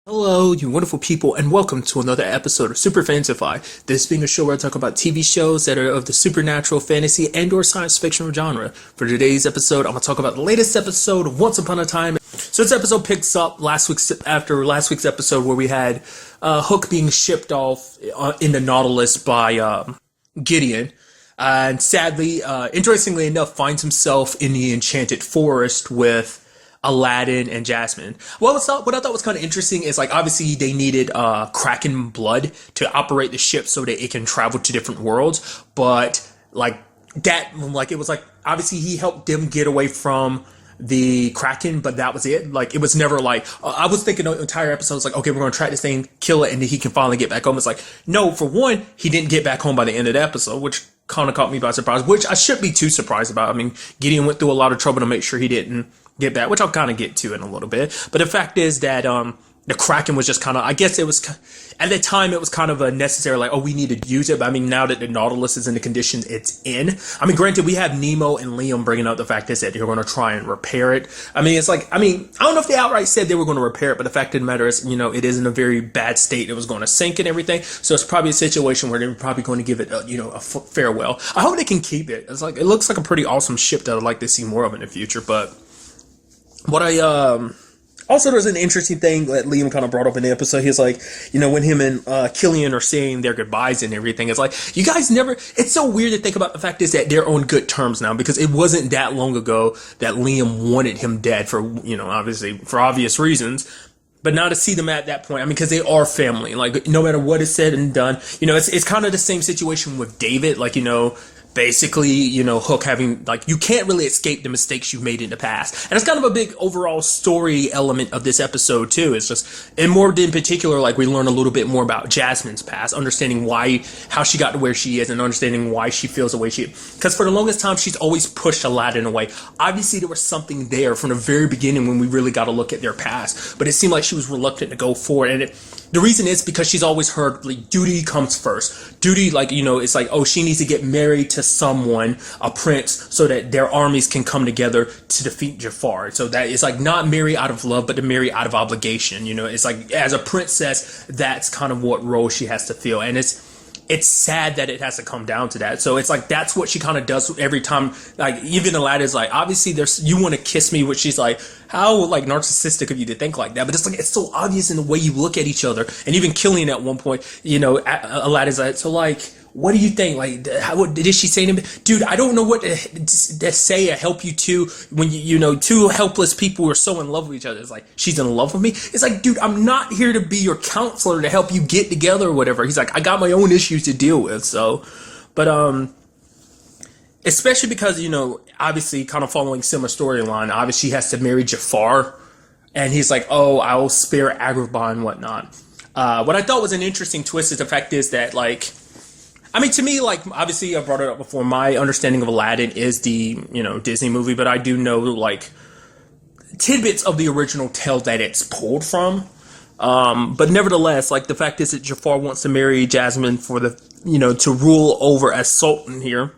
Hello, you wonderful people, and welcome to another episode of Super-Fanta-Fi. This being a show where I talk about TV shows that are of the supernatural, fantasy, and/or science fiction genre. For today's episode, I'm going to talk about the latest episode of Once Upon a Time. So this episode picks up after last week's episode where we had Hook being shipped off in the Nautilus by Gideon. And sadly, interestingly enough, finds himself in the Enchanted Forest with Aladdin and Jasmine. What I thought was kind of interesting is like obviously they needed Kraken blood to operate the ship so that it can travel to different worlds, but it was like obviously he helped them get away from the Kraken, but that was it. Like it was never like I was thinking the entire episode was like, okay, we're gonna track this thing, kill it, and then he can finally get back home. It's like no, for one, he didn't get back home by the end of the episode, which kind of caught me by surprise, which I shouldn't be too surprised about. I mean, Gideon went through a lot of trouble to make sure he didn't get back, which I'll kind of get to in a little bit. But the fact is that the Kraken was just kind of, I guess it was, at the time it was kind of a necessary, like, oh, we need to use it. But I mean, now that the Nautilus is in the condition it's in, I mean, granted, we have Nemo and Liam bringing up the fact is that they're going to try and repair it. I mean, it's like, I don't know if they outright said they were going to repair it, but the fact of the matter is, it is in a very bad state. It was going to sink and everything. So it's probably a situation where they're probably going to give it, a farewell. I hope they can keep it. It's like, it looks like a pretty awesome ship that I'd like to see more of in the future, but what I also, there's an interesting thing that Liam kind of brought up in the episode. He's like, when him and Killian are saying their goodbyes and everything, it's like, you guys never, it's so weird to think about the fact is that they're on good terms now, because it wasn't that long ago that Liam wanted him dead for, obviously for obvious reasons. But now to see them at that point, I mean, because they are family, like no matter what is said and done, it's kind of the same situation with David, like, basically, Hook having, like, you can't really escape the mistakes you've made in the past. And it's kind of a big overall story element of this episode, too. It's just, and more in particular, like, we learn a little bit more about Jasmine's past, understanding how she got to where she is, and understanding why she feels the way she is. Because for the longest time, she's always pushed Aladdin away. Obviously, there was something there from the very beginning when we really got to look at their past. But it seemed like she was reluctant to go forward. And the reason is because she's always heard, like, duty comes first. Duty, like, it's like, oh, she needs to get married to someone, a prince, so that their armies can come together to defeat Jafar. So that it's like not marry out of love, but to marry out of obligation. It's like, as a princess, that's kind of what role she has to fill. And it's sad that it has to come down to that. So it's like, that's what she kind of does every time. Like, even Aladdin's like, obviously you want to kiss me, which she's like, how, like, narcissistic of you to think like that. But it's like, it's so obvious in the way you look at each other. And even Killian at one point, Aladdin's like, so like, what do you think? Like, what did she say to me? Dude, I don't know what to say to help you two when two helpless people are so in love with each other. It's like, she's in love with me. It's like, dude, I'm not here to be your counselor to help you get together or whatever. He's like, I got my own issues to deal with. So, but, especially because, obviously kind of following similar storyline, obviously he has to marry Jafar, and he's like, oh, I'll spare Agrabah and whatnot. What I thought was an interesting twist is the fact is that, like, I mean, to me, like, obviously I brought it up before, my understanding of Aladdin is the, Disney movie, but I do know, like, tidbits of the original tale that it's pulled from. But nevertheless, like, the fact is that Jafar wants to marry Jasmine for the, to rule over as Sultan here.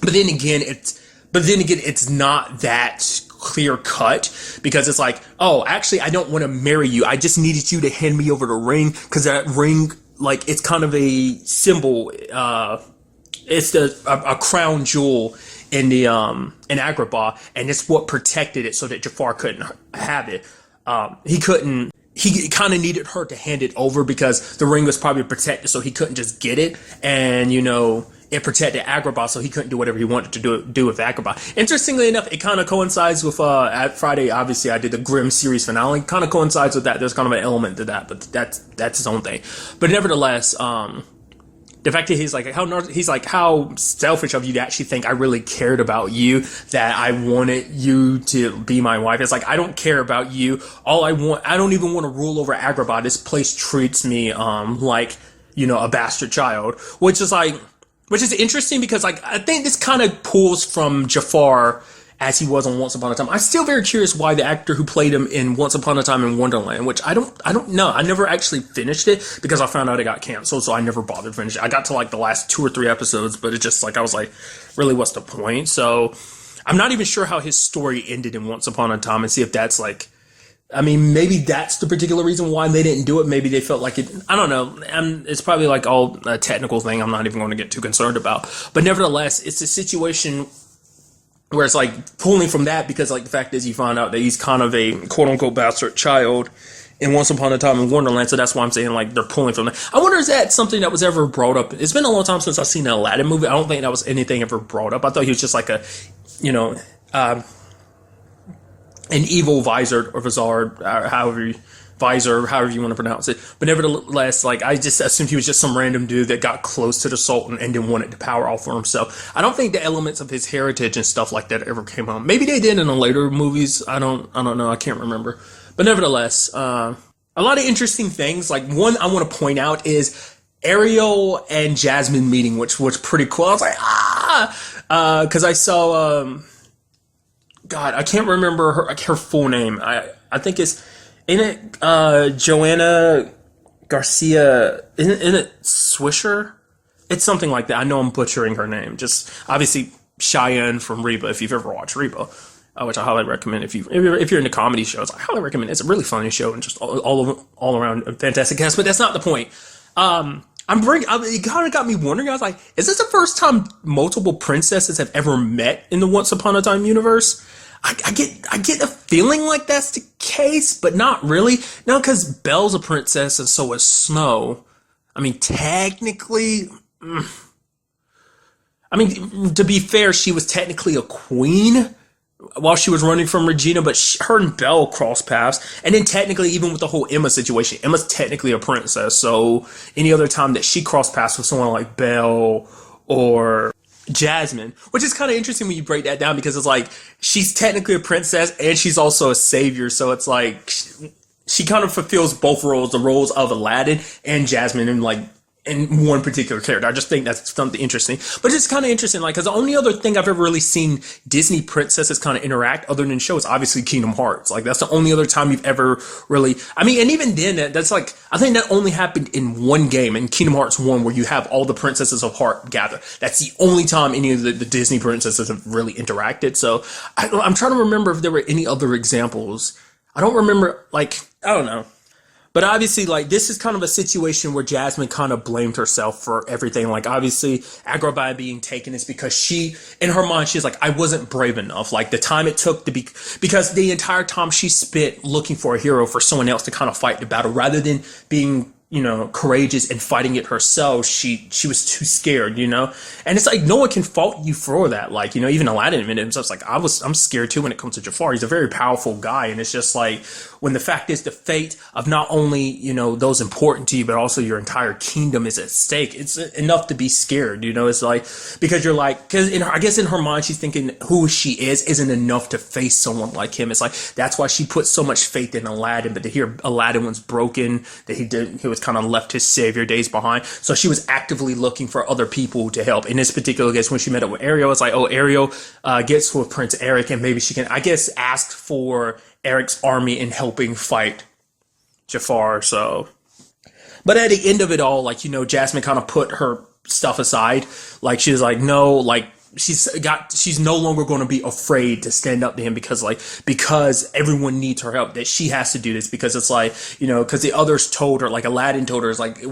But then again, it's not that clear cut, because it's like, oh, actually, I don't want to marry you. I just needed you to hand me over the ring, because that ring, like, it's kind of a symbol. It's a crown jewel in the in Agrabah, and it's what protected it so that Jafar couldn't have it. He couldn't. He kind of needed her to hand it over because the ring was probably protected, so he couldn't just get it. And it protected Agrabah, so he couldn't do whatever he wanted to do with Agrabah. Interestingly enough, it kind of coincides with at Friday. Obviously, I did the Grimm series finale. Kind of coincides with that. There's kind of an element to that, but that's his own thing. But nevertheless, the fact that he's like, how selfish of you to actually think I really cared about you, that I wanted you to be my wife. It's like, I don't care about you. I don't even want to rule over Agrabah. This place treats me like a bastard child, which is interesting because, like, I think this kind of pulls from Jafar as he was on Once Upon a Time. I'm still very curious why the actor who played him in Once Upon a Time in Wonderland, which I don't know. I never actually finished it because I found out it got canceled, so I never bothered to finish it. I got to like the last 2 or 3 episodes, but it just like, I was like, really, what's the point? So I'm not even sure how his story ended in Once Upon a Time, and see if that's like I mean, maybe that's the particular reason why they didn't do it. Maybe they felt like it. I don't know. And it's probably like all a technical thing. I'm not even going to get too concerned about. But nevertheless, it's a situation where it's like pulling from that because like the fact is you find out that he's kind of a quote unquote bastard child in Once Upon a Time in Wonderland. So that's why I'm saying like they're pulling from that. I wonder is that something that was ever brought up? It's been a long time since I've seen an Aladdin movie. I don't think that was anything ever brought up. I thought he was just like a, you know, an evil visor or vizard, however you want to pronounce it. But nevertheless, like I just assumed he was just some random dude that got close to the Sultan and then wanted to power off for himself. I don't think the elements of his heritage and stuff like that ever came home. Maybe they did in the later movies. I don't know. I can't remember. But nevertheless, a lot of interesting things. Like one I want to point out is Ariel and Jasmine meeting, which was pretty cool. I was like, because I saw. God, I can't remember her full name. I think it's in it Joanna Garcia. Isn't it Swisher? It's something like that. I know I'm butchering her name. Just obviously Cheyenne from Reba. If you've ever watched Reba, which I highly recommend. If you're into comedy shows, I highly recommend. It's a really funny show and just all around a fantastic cast. But that's not the point. It kind of got me wondering. I was like, is this the first time multiple princesses have ever met in the Once Upon a Time universe? I get a feeling like that's the case, but not really. No, because Belle's a princess and so is Snow. I mean, technically, I mean, to be fair, she was technically a queen while she was running from Regina, but her and Belle crossed paths. And then technically, even with the whole Emma situation, Emma's technically a princess. So any other time that she crossed paths with someone like Belle or Jasmine, which is kind of interesting when you break that down because it's like she's technically a princess and she's also a savior. So it's like she kind of fulfills both roles, the roles of Aladdin and Jasmine, and like in one particular character. I just think that's something interesting. But it's kind of interesting, like, because the only other thing I've ever really seen Disney princesses kind of interact other than shows, obviously Kingdom Hearts. Like, that's the only other time you've ever really, I mean, and even then, that's like, I think that only happened in one game, in Kingdom Hearts 1, where you have all the princesses of Heart gather. That's the only time any of the Disney princesses have really interacted. So I'm trying to remember if there were any other examples. I don't remember, like, I don't know. But obviously, like, this is kind of a situation where Jasmine kind of blamed herself for everything. Like, obviously, Agrabah being taken is because she, in her mind, she's like, I wasn't brave enough. Like, the time it took to be, because the entire time she spent looking for a hero for someone else to kind of fight the battle, rather than being, you know, courageous and fighting it herself, she was too scared, you know? And it's like, no one can fault you for that. Like, you know, even Aladdin admitted himself, like, I'm scared too when it comes to Jafar. He's a very powerful guy. And it's just like, when the fact is the fate of not only, you know, those important to you, but also your entire kingdom is at stake, it's enough to be scared, you know? It's like, because you're like, because I guess in her mind, she's thinking who she is isn't enough to face someone like him. It's like, that's why she put so much faith in Aladdin, but to hear Aladdin was broken, that he was kind of left his savior days behind. So she was actively looking for other people to help. In this particular case, when she met up with Ariel, it's like, oh, Ariel gets with Prince Eric, and maybe she can, I guess, ask for Eric's army in helping fight Jafar. So, but at the end of it all, like, you know, Jasmine kind of put her stuff aside. Like, she was like, no, like, she's no longer going to be afraid to stand up to him because everyone needs her help, that she has to do this, because it's like, you know, because the others told her, like Aladdin told her, it's like,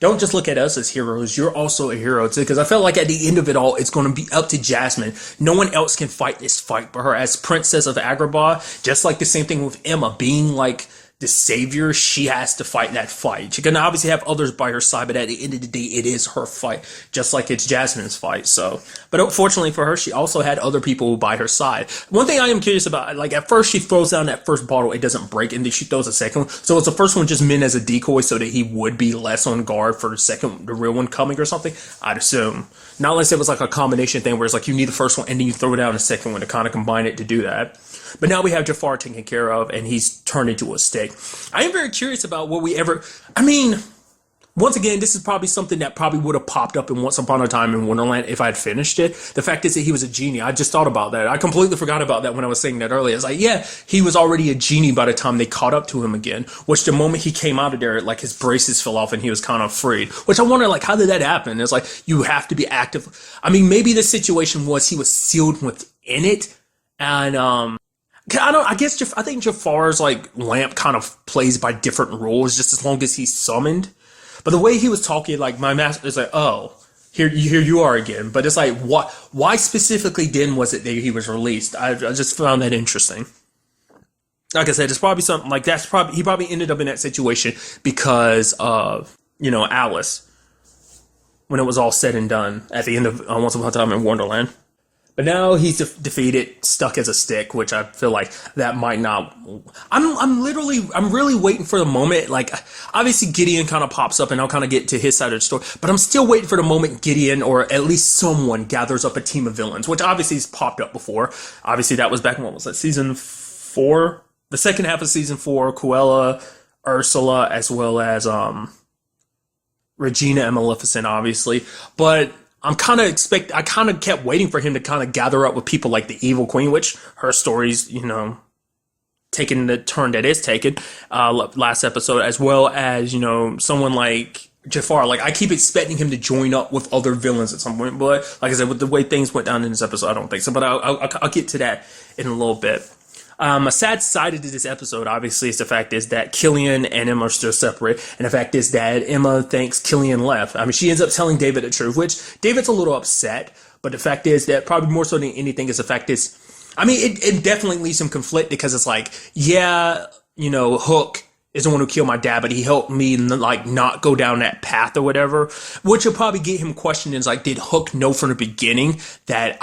don't just look at us as heroes, you're also a hero too. Because I felt like at the end of it all, it's going to be up to Jasmine. No one else can fight this fight but her, as Princess of Agrabah. Just like the same thing with Emma being like the savior, she has to fight that fight. She can obviously have others by her side, but at the end of the day, it is her fight, just like it's Jasmine's fight. So, but unfortunately for her, she also had other people by her side. One thing I am curious about, like, at first she throws down that first bottle, it doesn't break, and then she throws a second one. So it's the first one just meant as a decoy so that he would be less on guard for the real one coming or something, I'd assume. Not unless it was like a combination thing where it's like you need the first one and then you throw down a second one to kind of combine it to do that. But now we have Jafar taken care of, and he's turned into a steak. I am very curious about I mean, once again, this is probably something that probably would have popped up in Once Upon a Time in Wonderland if I had finished it. The fact is that he was a genie. I just thought about that. I completely forgot about that when I was saying that earlier. It's like, yeah, he was already a genie by the time they caught up to him again, which the moment he came out of there, like, his braces fell off and he was kind of freed, which I wonder, like, how did that happen? It's like, you have to be active. I mean, maybe the situation was he was sealed within it, and, I don't. I guess I think Jafar's like lamp kind of plays by different rules, just as long as he's summoned. But the way he was talking, like my master is like, oh, here you are again. But it's like, what? Why specifically then was it that he was released? I just found that interesting. Like I said, it's probably something like he probably ended up in that situation because of Alice when it was all said and done at the end of Once Upon a Time in Wonderland. But now he's defeated, stuck as a stick, which I feel like that might not. I'm really waiting for the moment. Like, obviously Gideon kind of pops up, and I'll kind of get to his side of the story. But I'm still waiting for the moment Gideon, or at least someone, gathers up a team of villains, which obviously has popped up before. Obviously, that was back in, what was that, season 4, the second half of season 4. Cruella, Ursula, as well as Regina and Maleficent, obviously, but. I kind of kept waiting for him to kind of gather up with people like the Evil Queen, which her story's, taking the turn that it's taken, last episode, as well as, someone like Jafar. Like, I keep expecting him to join up with other villains at some point, but like I said, with the way things went down in this episode, I don't think so, but I'll get to that in a little bit. A sad side of this episode, obviously, is the fact is that Killian and Emma are still separate, and the fact is that Emma thinks Killian left. I mean, she ends up telling David the truth, which David's a little upset, but the fact is that probably more so than anything is the fact is, I mean, it definitely leaves some conflict because it's like, yeah, Hook is the one who killed my dad, but he helped me like not go down that path or whatever, which will probably get him questioning, like, did Hook know from the beginning that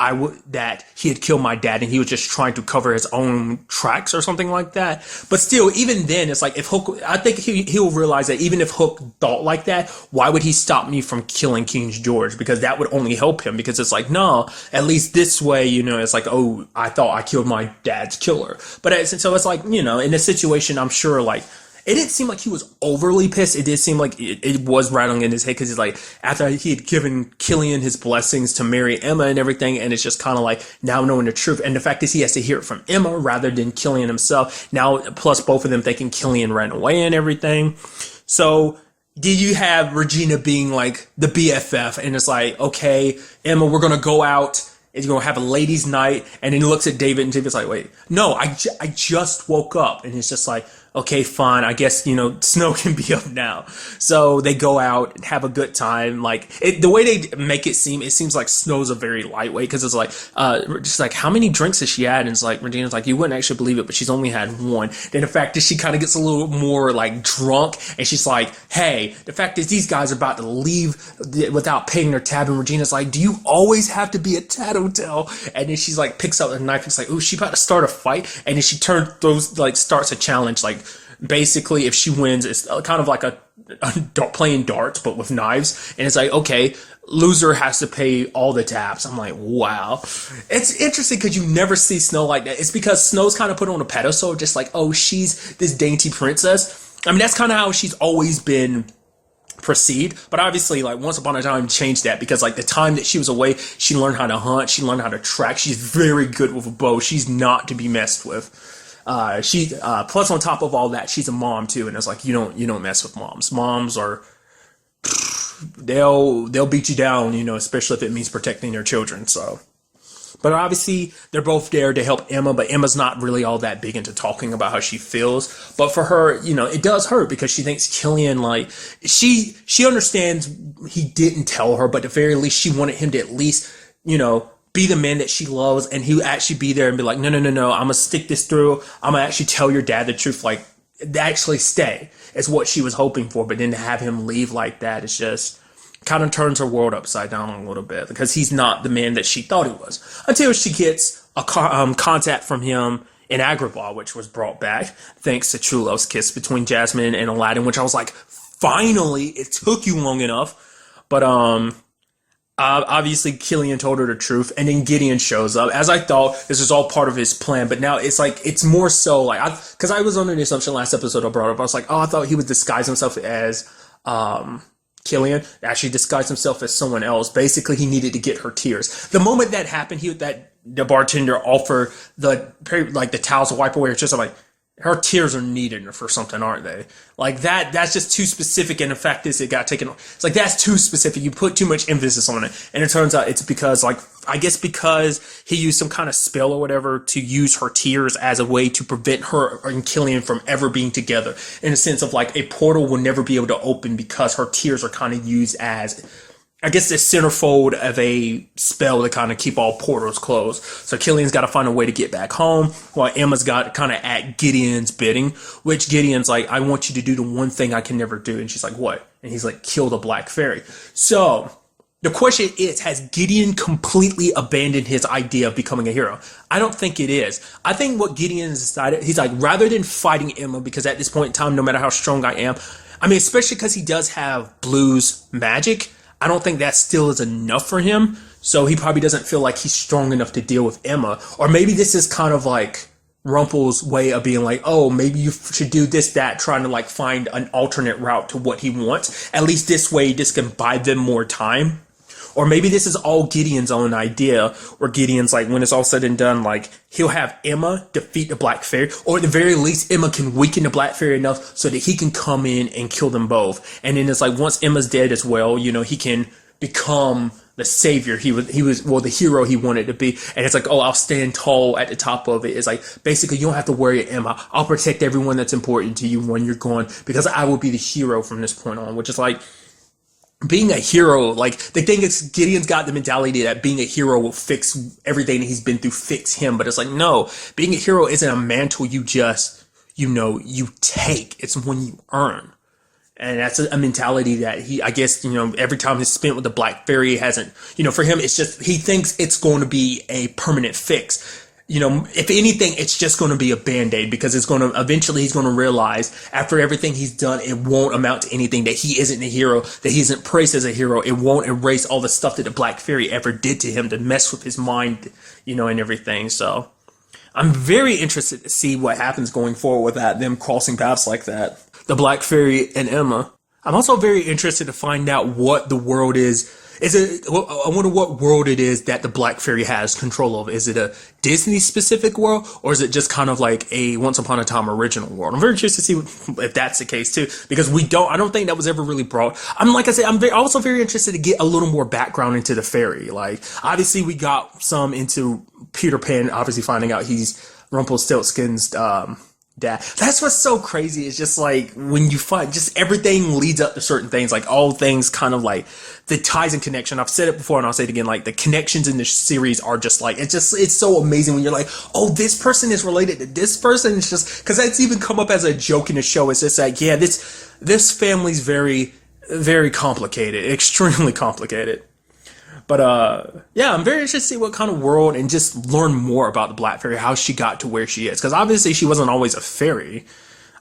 that he had killed my dad and he was just trying to cover his own tracks or something like that? But still, even then, it's like, if Hook, I think he'll realize that even if Hook thought like that, why would he stop me from killing King George? Because that would only help him, because it's like, no, at least this way, it's like, oh, I thought I killed my dad's killer. But so it's like, in this situation, I'm sure, like, it didn't seem like he was overly pissed. It did seem like it was rattling in his head, because he's like, after he had given Killian his blessings to marry Emma and everything, and it's just kind of like now knowing the truth. And the fact is he has to hear it from Emma rather than Killian himself. Now, plus both of them thinking Killian ran away and everything. So did you have Regina being like the BFF, and it's like, okay, Emma, we're going to go out. You're going to have a ladies' night. And then he looks at David, and David's like, wait, no, I just woke up. And it's just like, okay, fine. I guess, Snow can be up now. So they go out and have a good time. Like, the way they make it seems like Snow's a very lightweight, because it's like, just like, how many drinks has she had? And it's like, Regina's like, you wouldn't actually believe it, but she's only had one. Then the fact is she kind of gets a little more like drunk, and she's like, hey, the fact is these guys are about to leave without paying their tab. And Regina's like, do you always have to be a tattletale? And then she's like, picks up a knife and it's like, oh, she's about to start a fight. And then she starts a challenge, like, basically, if she wins, it's kind of like a playing darts, but with knives. And it's like, okay, loser has to pay all the tabs. I'm like, wow. It's interesting because you never see Snow like that. It's because Snow's kind of put on a pedestal, just like, oh, she's this dainty princess. I mean, that's kind of how she's always been perceived, but obviously, like, Once Upon a Time changed that, because like the time that she was away, she learned how to hunt, she learned how to track, she's very good with a bow, she's not to be messed with. She plus on top of all that, she's a mom too, and it's like, you don't mess with moms. Moms are, they'll beat you down, especially if it means protecting their children. So, but obviously they're both there to help Emma, but Emma's not really all that big into talking about how she feels. But for her, it does hurt, because she thinks Killian, like, she understands he didn't tell her, but at the very least she wanted him to at least, be the man that she loves, and he would actually be there and be like, no, I'm gonna stick this through. I'm gonna actually tell your dad the truth, like, actually stay. It's what she was hoping for, but then to have him leave like that, it's just kind of turns her world upside down a little bit, because he's not the man that she thought he was, until she gets a contact from him in Agrabah, which was brought back thanks to True Love's kiss between Jasmine and Aladdin, which I was like, finally, it took you long enough. But obviously, Killian told her the truth, and then Gideon shows up. As I thought, this was all part of his plan, but now it's like, it's more so like, because I was under the assumption last episode I brought up, I was like, oh, I thought he would disguise himself as Killian, actually disguised himself as someone else. Basically, he needed to get her tears. The moment that happened, the bartender offered the towels to wipe away her tears. I'm like, her tears are needed for something, aren't they? Like that's just too specific. And the fact is, it got taken. It's like that's too specific. You put too much emphasis on it, and it turns out it's because, like, I guess because he used some kind of spell or whatever to use her tears as a way to prevent her and Killian from ever being together. In a sense of like a portal will never be able to open because her tears are kind of used as, I guess, the centerfold of a spell to kind of keep all portals closed. So Killian's got to find a way to get back home, while Emma's got kind of at Gideon's bidding, which Gideon's like, I want you to do the one thing I can never do. And she's like, what? And he's like, kill the Black Fairy. So the question is, has Gideon completely abandoned his idea of becoming a hero? I don't think it is. I think what Gideon has decided, he's like, rather than fighting Emma, because at this point in time, no matter how strong I am, I mean, especially because he does have Blue's magic, I don't think that still is enough for him. So he probably doesn't feel like he's strong enough to deal with Emma. Or maybe this is kind of like Rumple's way of being like, oh, maybe you should do this, that, trying to like find an alternate route to what he wants. At least this way, this can buy them more time. Or maybe this is all Gideon's own idea, where Gideon's like, when it's all said and done, like, he'll have Emma defeat the Black Fairy, or at the very least, Emma can weaken the Black Fairy enough so that he can come in and kill them both. And then it's like, once Emma's dead as well, you know, he can become the savior he was, well, the hero he wanted to be. And it's like, oh, I'll stand tall at the top of it. It's like, basically, you don't have to worry, Emma. I'll protect everyone that's important to you when you're gone, because I will be the hero from this point on, which is like, being a hero, like, the thing is, Gideon's got the mentality that being a hero will fix everything that he's been through, fix him. But it's like, no, being a hero isn't a mantle you just, you know, you take. It's one you earn. And that's a mentality that he, I guess, you know, every time he's spent with the Black Fairy hasn't, you know, for him, it's just, he thinks it's going to be a permanent fix. You know, if anything, it's just going to be a band-aid, because it's going to, eventually he's going to realize after everything he's done, it won't amount to anything, that he isn't a hero, that he isn't praised as a hero. It won't erase all the stuff that the Black Fairy ever did to him to mess with his mind, you know, and everything. So I'm very interested to see what happens going forward with that, them crossing paths like that. The Black Fairy and Emma. I'm also very interested to find out what the world is. I wonder what world it is that the Black Fairy has control of. Is it a Disney specific world, or is it just kind of like a Once Upon a Time original world? I'm very curious to see if that's the case too, because I don't think that was ever really brought. Like I said, I'm also very interested to get a little more background into the fairy. Like, obviously we got some into Peter Pan, obviously finding out he's Rumpelstiltskin's, dad. That's what's so crazy. It's just like, when you find, just everything leads up to certain things, like all things kind of like the ties and connection. I've said it before and I'll say it again, like the connections in this series are just like, it's so amazing when you're like, oh, this person is related to this person. It's just, because that's even come up as a joke in the show. It's just like, yeah, this family's very, very complicated, extremely complicated. But yeah, I'm very interested to see what kind of world, and just learn more about the Black Fairy, how she got to where she is. Because obviously she wasn't always a fairy.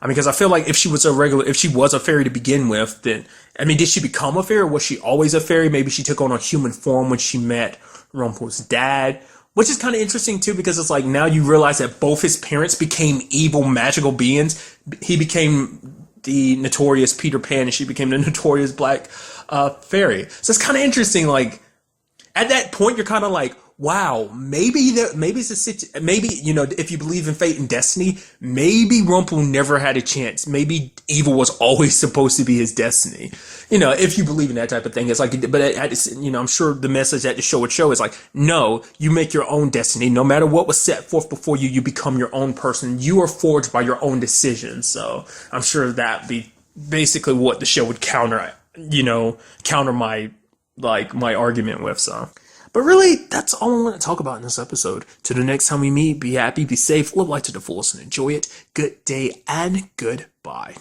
I mean, because I feel like if she was a fairy to begin with, then, I mean, did she become a fairy, or was she always a fairy? Maybe she took on a human form when she met Rumpel's dad. Which is kind of interesting too, because it's like, now you realize that both his parents became evil magical beings. He became the notorious Peter Pan, and she became the notorious Black Fairy. So it's kind of interesting, like, at that point, you're kind of like, wow, maybe it's maybe, you know, if you believe in fate and destiny, maybe Rumpel never had a chance. Maybe evil was always supposed to be his destiny. You know, if you believe in that type of thing, it's like, but you know, I'm sure the message that the show would show is like, no, you make your own destiny. No matter what was set forth before you, you become your own person. You are forged by your own decisions. So I'm sure that'd be basically what the show would counter my argument with. So, but really, that's all I want to talk about in this episode. Till the next time we meet, be happy, be safe, live life to the fullest, and enjoy it. Good day and goodbye.